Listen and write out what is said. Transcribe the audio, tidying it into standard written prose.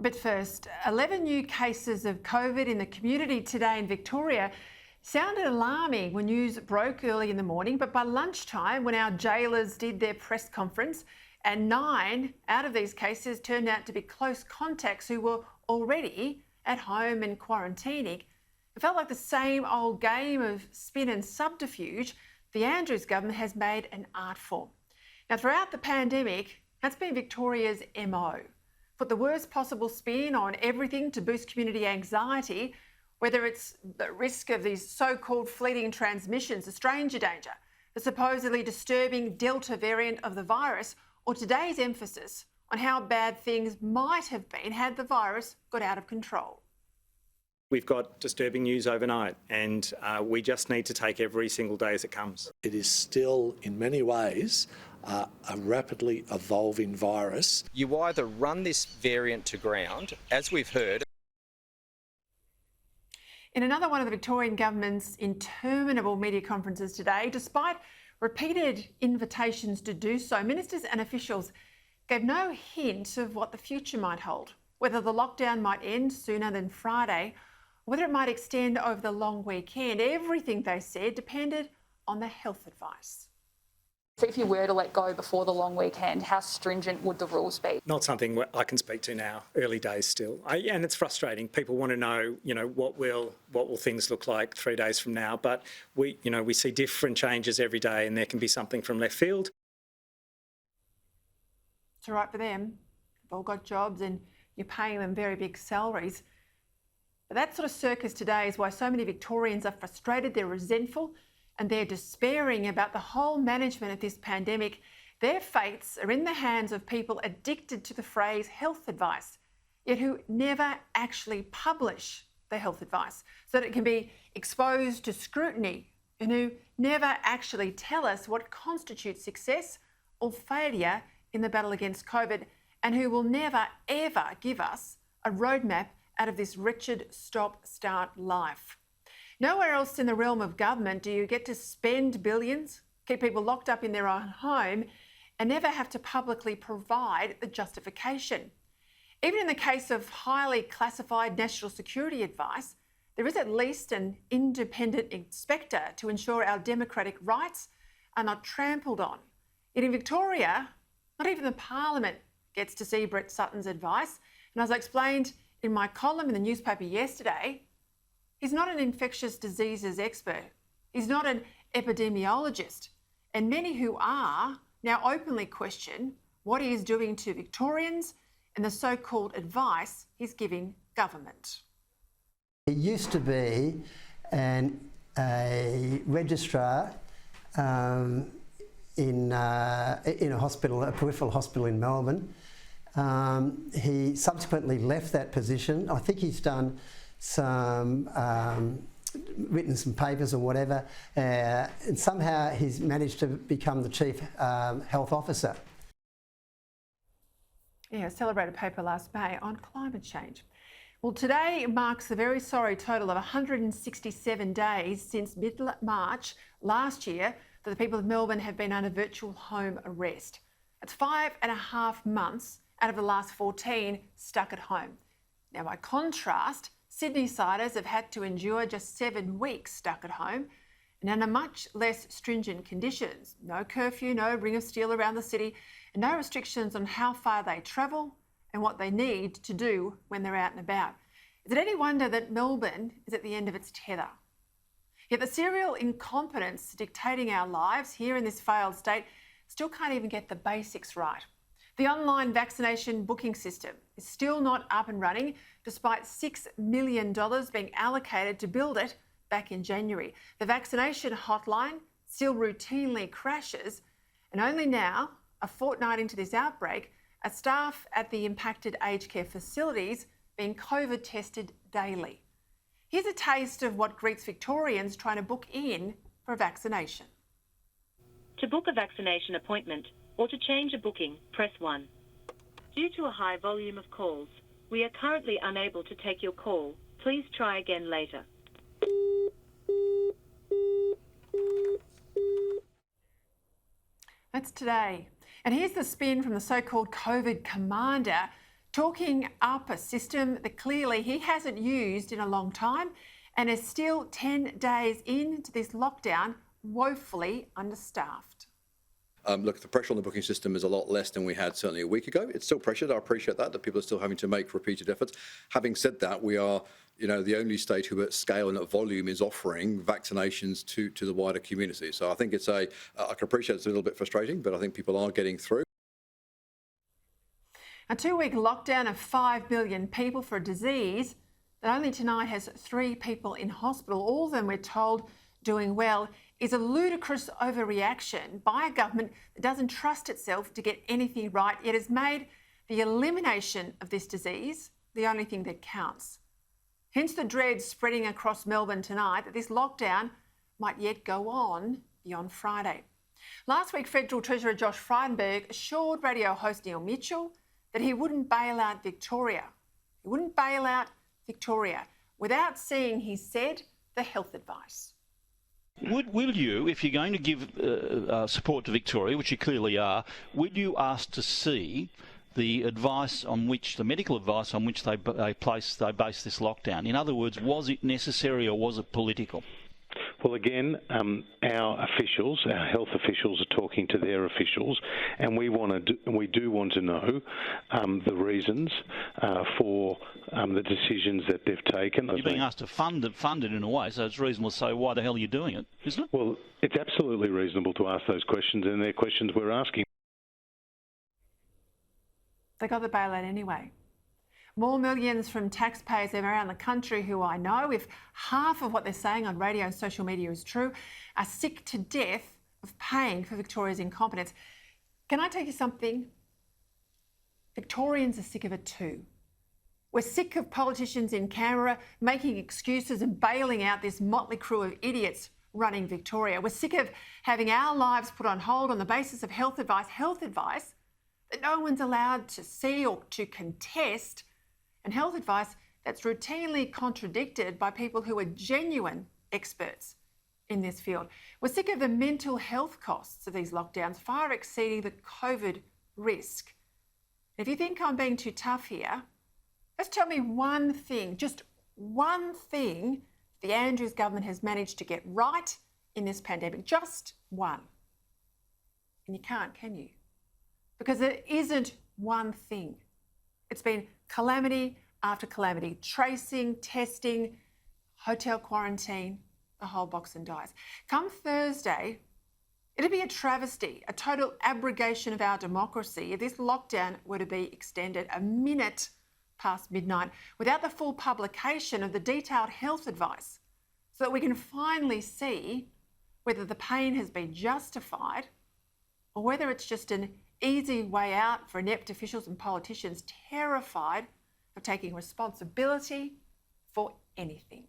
But first, 11 new cases of COVID in the community today in Victoria sounded alarming when news broke early in the morning, but by lunchtime, when our jailers did their press conference, and 9 out of these cases turned out to be close contacts who were already at home and quarantining, it felt like the same old game of spin and subterfuge the Andrews government has made an art form. Now, throughout the pandemic, that's been Victoria's MO. Put the worst possible spin on everything to boost community anxiety, whether it's the risk of these so-called fleeting transmissions, the stranger danger, the supposedly disturbing Delta variant of the virus, or today's emphasis on how bad things might have been had the virus got out of control. We've got disturbing news overnight, and we just need to take every single day as it comes. It is still, in many ways, a rapidly evolving virus. You either run this variant to ground, as we've heard. In another one of the Victorian government's interminable media conferences today, despite repeated invitations to do so, ministers and officials gave no hint of what the future might hold, whether the lockdown might end sooner than Friday, or whether it might extend over the long weekend. Everything they said depended on the health advice. So if you were to let go before the long weekend, how stringent would the rules be? Not something I can speak to now, early days still. And it's frustrating. People want to know, what will things look like 3 days from now? But we see different changes every day, and there can be something from left field. It's all right for them. They've all got jobs and you're paying them very big salaries. But that sort of circus today is why so many Victorians are frustrated, they're resentful, and they're despairing about the whole management of this pandemic. Their fates are in the hands of people addicted to the phrase health advice, yet who never actually publish the health advice so that it can be exposed to scrutiny, and who never actually tell us what constitutes success or failure in the battle against COVID, and who will never, ever give us a roadmap out of this wretched stop-start life. Nowhere else in the realm of government do you get to spend billions, keep people locked up in their own home, and never have to publicly provide the justification. Even in the case of highly classified national security advice, there is at least an independent inspector to ensure our democratic rights are not trampled on. Yet in Victoria, not even the Parliament gets to see Brett Sutton's advice. And as I explained in my column in the newspaper yesterday, he's not an infectious diseases expert. He's not an epidemiologist. And many who are now openly question what he is doing to Victorians and the so-called advice he's giving government. He used to be a registrar in a hospital, a peripheral hospital in Melbourne. He subsequently left that position. I think he's done written some papers or whatever, and somehow he's managed to become the Chief Health Officer. Yeah, a celebrated paper last May on climate change. Well, today marks the very sorry total of 167 days since mid-March last year that the people of Melbourne have been under virtual home arrest. That's 5.5 months out of the last 14 stuck at home. Now, by contrast, Sydney-siders have had to endure just 7 weeks stuck at home and under much less stringent conditions. No curfew, no ring of steel around the city, and no restrictions on how far they travel and what they need to do when they're out and about. Is it any wonder that Melbourne is at the end of its tether? Yet the serial incompetence dictating our lives here in this failed state still can't even get the basics right. The online vaccination booking system is still not up and running, despite $6 million being allocated to build it back in January. The vaccination hotline still routinely crashes, and only now, a fortnight into this outbreak, are staff at the impacted aged care facilities being COVID tested daily. Here's a taste of what greets Victorians trying to book in for a vaccination. To book a vaccination appointment or to change a booking, press 1. Due to a high volume of calls, we are currently unable to take your call. Please try again later. That's today. And here's the spin from the so-called COVID commander talking up a system that clearly he hasn't used in a long time and is still 10 days into this lockdown, woefully understaffed. Look, the pressure on the booking system is a lot less than we had certainly a week ago. It's still pressured. I appreciate that people are still having to make repeated efforts. Having said that, we are, the only state who at scale and at volume is offering vaccinations to the wider community. So I think I can appreciate it's a little bit frustrating, but I think people are getting through. A 2-week lockdown of 5 million people for a disease that only tonight has 3 people in hospital, all of them, we're told, doing well, is a ludicrous overreaction by a government that doesn't trust itself to get anything right, yet has made the elimination of this disease the only thing that counts. Hence the dread spreading across Melbourne tonight that this lockdown might yet go on beyond Friday. Last week, Federal Treasurer Josh Frydenberg assured radio host Neil Mitchell that he wouldn't bail out Victoria. He wouldn't bail out Victoria without seeing, he said, the health advice. Will you, if you're going to give support to Victoria, which you clearly are, would you ask to see the advice on which, the medical advice on which they base this lockdown? In other words, was it necessary or was it political? Well, again, our officials, our health officials, are talking to their officials, and we do want to know the reasons for the decisions that they've taken. You're being asked to fund it in a way, so it's reasonable to say, why the hell are you doing it, isn't it? Well, it's absolutely reasonable to ask those questions, and they're questions we're asking. They got the bailout anyway. More millions from taxpayers around the country who I know, if half of what they're saying on radio and social media is true, are sick to death of paying for Victoria's incompetence. Can I tell you something? Victorians are sick of it too. We're sick of politicians in Canberra making excuses and bailing out this motley crew of idiots running Victoria. We're sick of having our lives put on hold on the basis of health advice that no one's allowed to see or to contest, and health advice that's routinely contradicted by people who are genuine experts in this field. We're sick of the mental health costs of these lockdowns far exceeding the COVID risk. If you think I'm being too tough here, just tell me one thing, just one thing the Andrews government has managed to get right in this pandemic. Just one. And you can't, can you? Because there isn't one thing. It's been calamity after calamity, tracing, testing, hotel quarantine, the whole box and dice. Come Thursday, it'd be a travesty, a total abrogation of our democracy if this lockdown were to be extended a minute past midnight without the full publication of the detailed health advice so that we can finally see whether the pain has been justified or whether it's just an easy way out for inept officials and politicians terrified of taking responsibility for anything.